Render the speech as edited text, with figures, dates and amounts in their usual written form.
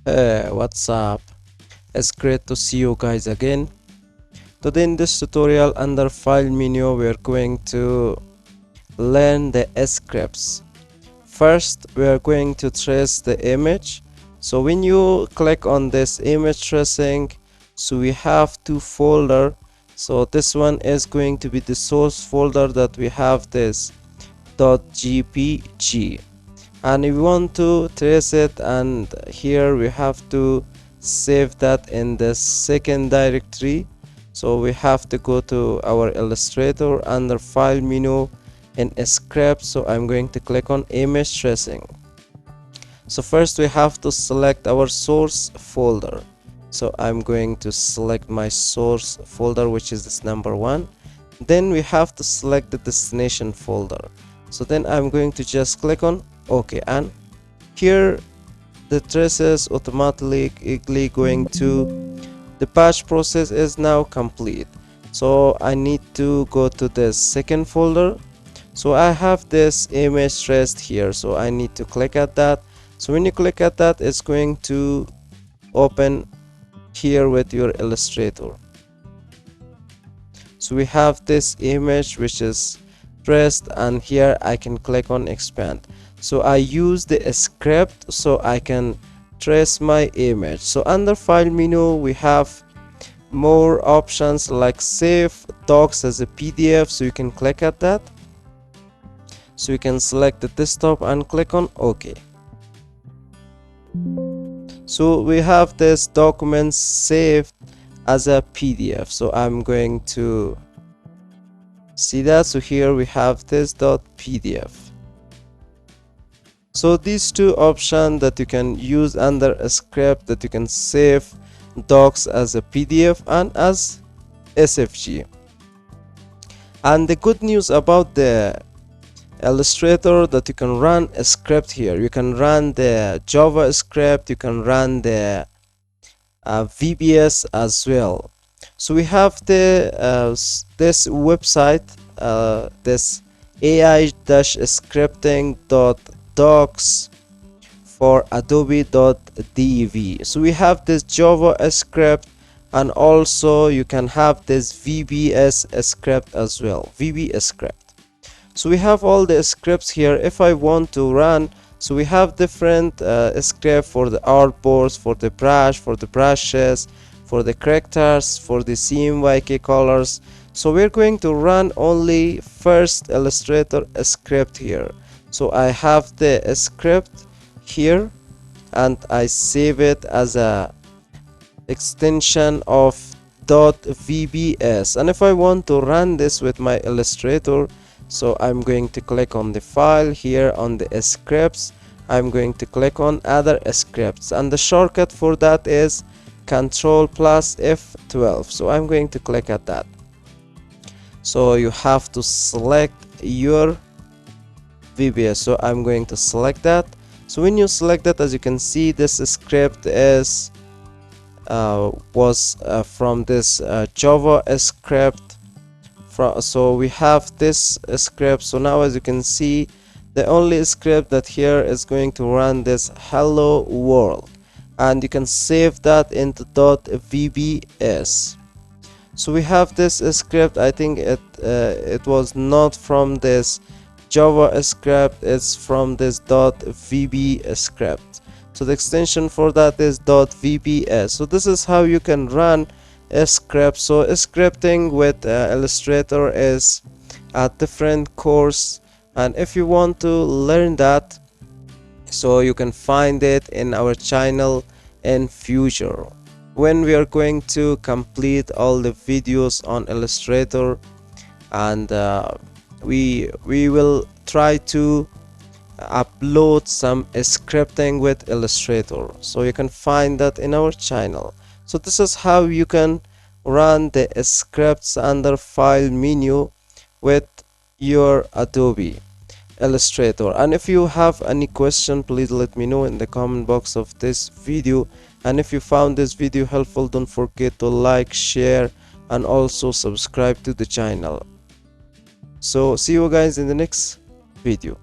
What's up? It's great to see you guys again. Today in this tutorial under file menu we are going to learn the scripts. First we are going to trace the image. So when you click on this image tracing, so we have two folder. So this one is going to be the source folder that we have this .gpg, and if we want to trace it, and here we have to save that in the second directory. So we have to go to our Illustrator under file menu in script. So I'm going to click on image tracing. So first we have to select our source folder. So I'm going to select my source folder, which is this number one. Then we have to select the destination folder. So then I'm going to just click on OK, and here the traces automatically going to the batch process is now complete. So I need to go to the second folder. So I have this image traced here, so I need to click at that. So when you click at that, it's going to open here with your Illustrator. So we have this image which is traced, and here I can click on expand. So I use the script so I can trace my image. So under file menu we have more options like save docs as a PDF, so you can click at that. So you can select the desktop and click on OK. So we have this document saved as a PDF, so I'm going to see that. So here we have this .pdf. So these two options that you can use under a script, that you can save docs as a PDF and as SFG. And the good news about the Illustrator, that you can run a script here. You can run the JavaScript, you can run the VBS as well. So we have the this website, this AI-scripting.docs for adobe.dev. So we have this JavaScript, and also you can have this VBS script as well, VB script. So we have all the scripts here. If I want to run, so we have different script for the artboards, for the brush, for the brushes, for the characters, for the CMYK colors. So we're going to run only first Illustrator script here. So I have the script here, and I save it as a extension of .vbs. And if I want to run this with my Illustrator, so I'm going to click on the file here on the scripts. I'm going to click on other scripts, and the shortcut for that is Ctrl plus F12. So I'm going to click at that. So you have to select your VBS. So I'm going to select that. So when you select that, as you can see, this script is from this JavaScript. So we have this script. So now as you can see, the only script that here is going to run this hello world, and you can save that into .vbs. So we have this script. I think it was not from this JavaScript, it's from this .vb script. So the extension for that is .vbs. So this is how you can run a script. So scripting with Illustrator is a different course, and if you want to learn that, so you can find it in our channel in future, when we are going to complete all the videos on Illustrator, and we will try to upload some scripting with Illustrator. So you can find that in our channel. So this is how you can run the scripts under file menu with your Adobe Illustrator. And if you have any question, please let me know in the comment box of this video. And if you found this video helpful, don't forget to like, share, and also subscribe to the channel. So see you guys in the next video.